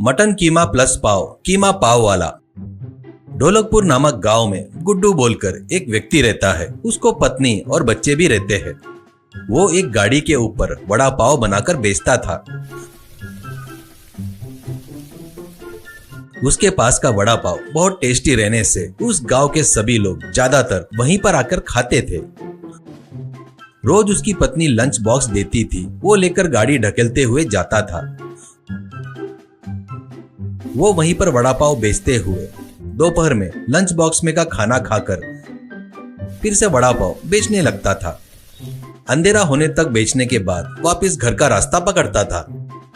Mutton कीमा plus पाव, कीमा पाव वाला। ढोलकपुर नामक गांव में गुड्डू बोलकर एक व्यक्ति रहता है। उसको पत्नी और बच्चे भी रहते हैं। वो एक गाड़ी के ऊपर वड़ा पाव बनाकर बेचता था। उसके पास का वड़ा पाव बहुत टेस्टी रहने से उस गांव के सभी लोग ज्यादातर वहीं पर आकर खाते थे। रोज उसकी पत्नी लंच बॉक्स देती थी, वो लेकर गाड़ी ढकेलते हुए जाता था। वो वहीं पर वड़ा पाव बेचते हुए दोपहर में लंच बॉक्स में का खाना खाकर फिर से वड़ा पाव बेचने लगता था। अंधेरा होने तक बेचने के बाद वापस घर का रास्ता पकड़ता था।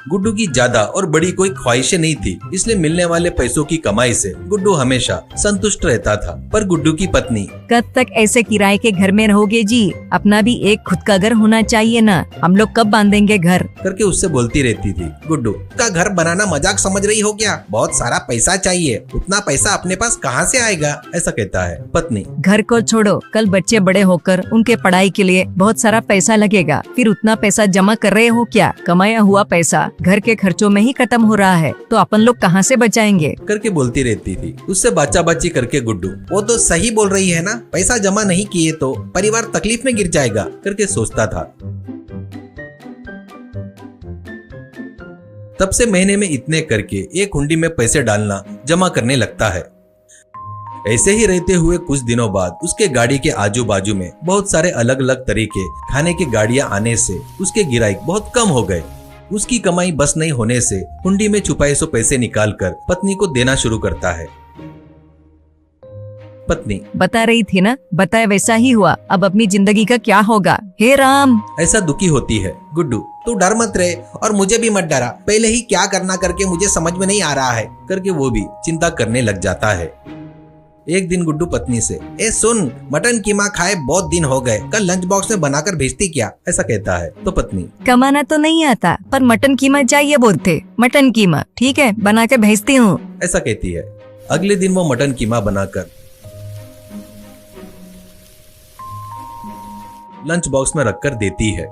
गुड्डू की ज्यादा और बड़ी कोई ख्वाहिशें नहीं थी, इसलिए मिलने वाले पैसों की कमाई से गुड्डू हमेशा संतुष्ट रहता था। पर गुड्डू की पत्नी, कब तक ऐसे किराए के घर में रहोगे जी? अपना भी एक खुद का घर होना चाहिए ना। हम लोग कब बांधेंगे घर? करके उससे बोलती रहती थी। गुड्डू का घर बनाना मजाक समझ रही हो क्या? बहुत सारा पैसा चाहिए, उतना पैसा अपने पास कहाँ से आएगा? ऐसा कहता है। पत्नी, घर को छोड़ो, कल बच्चे बड़े होकर उनके पढ़ाई के लिए बहुत सारा पैसा लगेगा, फिर उतना पैसा जमा कर रहे हो क्या? कमाया हुआ पैसा घर के खर्चों में ही खत्म हो रहा है, तो अपन लोग कहाँ से बचाएंगे? करके बोलती रहती थी। उससे बाचा-बाची करके गुड्डू, वो तो सही बोल रही है ना, पैसा जमा नहीं किए तो परिवार तकलीफ में गिर जाएगा, करके सोचता था। तब से महीने में इतने करके एक हुंडी में पैसे डालना जमा करने लगता है। ऐसे ही रहते हुए कुछ दिनों बाद उसके गाड़ी के आजू बाजू में बहुत सारे अलग अलग तरीके खाने की गाड़ियां आने से उसके गिराइक बहुत कम हो गए। उसकी कमाई बस नहीं होने से हुंडी में छुपाए सो पैसे निकालकर पत्नी को देना शुरू करता है। पत्नी, बता रही थी ना, बताए वैसा ही हुआ, अब अपनी जिंदगी का क्या होगा? हे राम, ऐसा दुखी होती है। गुड्डू, तू डर मत रहे और मुझे भी मत डरा, पहले ही क्या करना करके मुझे समझ में नहीं आ रहा है, करके वो भी चिंता करने लग जाता है। एक दिन गुड्डू पत्नी से, ए सुन, मटन कीमा खाए बहुत दिन हो गए, कल लंच बॉक्स में बनाकर भेजती क्या? ऐसा कहता है। तो पत्नी, कमाना तो नहीं आता, पर मटन कीमा चाहिए बोलते। मटन कीमा ठीक है, बना के भेजती हूँ, ऐसा कहती है। अगले दिन वो मटन कीमा बनाकर लंच बॉक्स में रखकर देती है।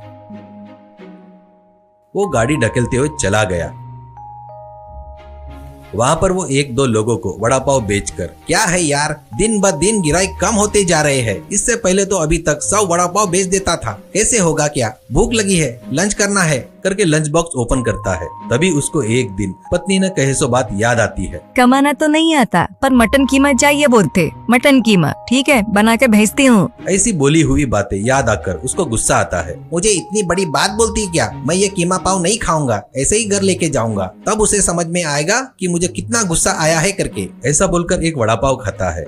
वो गाड़ी ढकेलते हुए चला गया। वहां पर वो एक दो लोगों को वड़ा पाव बेचकर, क्या है यार, दिन ब दिन गिराई कम होते जा रहे हैं, इससे पहले तो अभी तक 100 वड़ा पाव बेच देता था, ऐसे होगा क्या? भूख लगी है, लंच करना है, करके लंच बॉक्स ओपन करता है। तभी उसको एक दिन पत्नी ने कहे सो बात याद आती है। कमाना तो नहीं आता, पर मटन कीमा चाहिए बोलते। मटन कीमा ठीक है, बना के भेजती हूँ। ऐसी बोली हुई बातें याद आकर उसको गुस्सा आता है। मुझे इतनी बड़ी बात बोलती क्या? मैं ये कीमा पाव नहीं खाऊंगा, ऐसे ही घर लेके जाऊंगा, तब उसे समझ में आएगा कि मुझे कितना गुस्सा आया है, करके ऐसा बोलकर एक वड़ा पाव खाता है।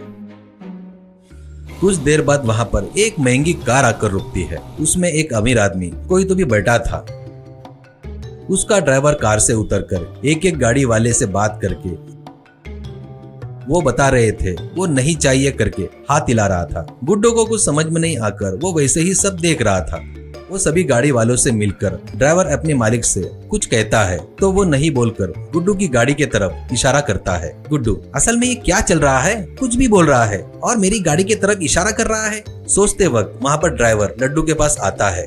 कुछ देर बाद वहां पर एक महंगी कार आकर रुकती है। उसमें एक अमीर आदमी कोई तो भी बैठा था। उसका ड्राइवर कार से उतरकर एक एक गाड़ी वाले से बात करके वो बता रहे थे वो नहीं चाहिए करके हाथ हिला रहा था। गुड्डू को कुछ समझ में नहीं आकर वो वैसे ही सब देख रहा था। वो सभी गाड़ी वालों से मिलकर ड्राइवर अपने मालिक से कुछ कहता है तो वो नहीं बोलकर गुड्डू की गाड़ी के तरफ इशारा करता है। गुड्डू, असल में ये क्या चल रहा है? कुछ भी बोल रहा है और मेरी गाड़ी की तरफ इशारा कर रहा है। सोचते वक्त वहाँ पर ड्राइवर लड्डू के पास आता है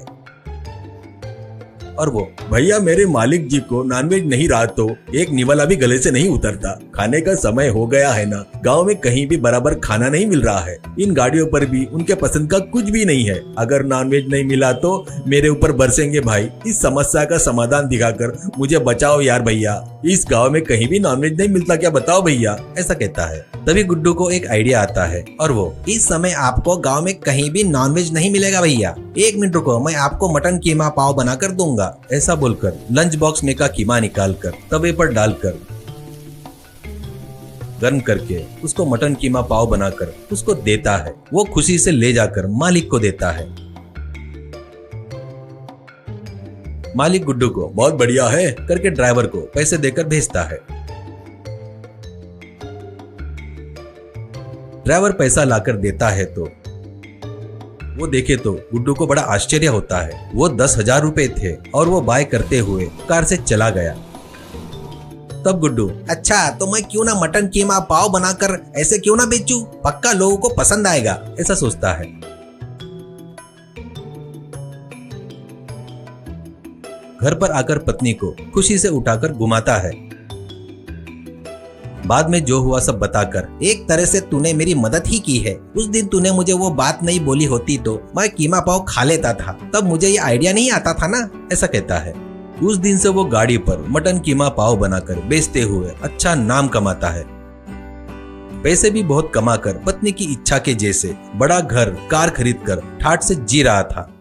और वो, भैया मेरे मालिक जी को नॉनवेज नहीं रहा तो एक निवाला भी गले से नहीं उतरता। खाने का समय हो गया है ना, गांव में कहीं भी बराबर खाना नहीं मिल रहा है। इन गाड़ियों पर भी उनके पसंद का कुछ भी नहीं है। अगर नॉनवेज नहीं मिला तो मेरे ऊपर बरसेंगे भाई। इस समस्या का समाधान दिखाकर मुझे बचाओ यार भैया। इस गाँव में कहीं भी नॉनवेज नहीं मिलता क्या, बताओ भैया, ऐसा कहता है। तभी गुड्डू को एक आइडिया आता है और वो, इस समय आपको गाँव में कहीं भी नॉनवेज नहीं मिलेगा भैया, 1 मिनट रुको, मैं आपको मटन कीमा पाव बना कर दूंगा। ऐसा बोलकर लंच बॉक्स में का कीमा निकालकर तवे पर डालकर गर्म करके उसको मटन कीमा पाव बनाकर उसको देता है। वो खुशी से ले जाकर मालिक को देता है। मालिक गुड्डू को बहुत बढ़िया है करके ड्राइवर को पैसे देकर भेजता है। ड्राइवर पैसा लाकर देता है तो वो देखे तो गुड्डू को बड़ा आश्चर्य होता है। वो 10,000 रुपए थे और वो बाय करते हुए कार से चला गया। तब गुड्डू, अच्छा तो मैं क्यों ना मटन कीमा पाव बनाकर ऐसे क्यों ना बेचूं, पक्का लोगों को पसंद आएगा, ऐसा सोचता है। घर पर आकर पत्नी को खुशी से उठाकर घुमाता है। बाद में जो हुआ सब बताकर, एक तरह से तूने मेरी मदद ही की है। उस दिन तूने मुझे वो बात नहीं बोली होती तो मैं कीमा पाव खा लेता था, तब मुझे ये आइडिया नहीं आता था ना, ऐसा कहता है। उस दिन से वो गाड़ी पर मटन कीमा पाव बनाकर बेचते हुए अच्छा नाम कमाता है। पैसे भी बहुत कमाकर पत्नी की इच्छा के जैसे बड़ा घर कार खरीदकर ठाठ से जी रहा था।